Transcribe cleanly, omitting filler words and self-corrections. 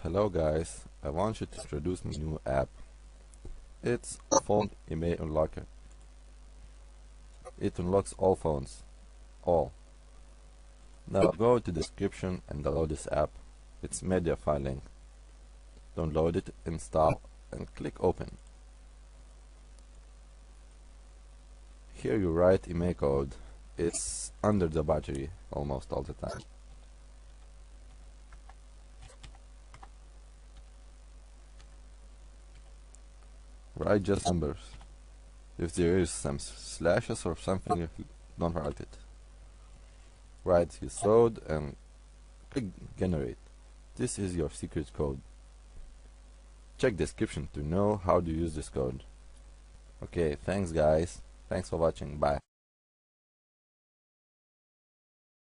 Hello guys, I want you to introduce my new app. It's phone email unlocker. It unlocks all phones. All. Now go to description and download this app. It's media filing. Download it, install, and click open. Here you write email code. It's under the battery almost all the time. Write just numbers. If there is some slashes or something, don't write it. Write his code and click generate. This is your secret code. Check description to know how to use this code. Okay, thanks guys. Thanks for watching. Bye.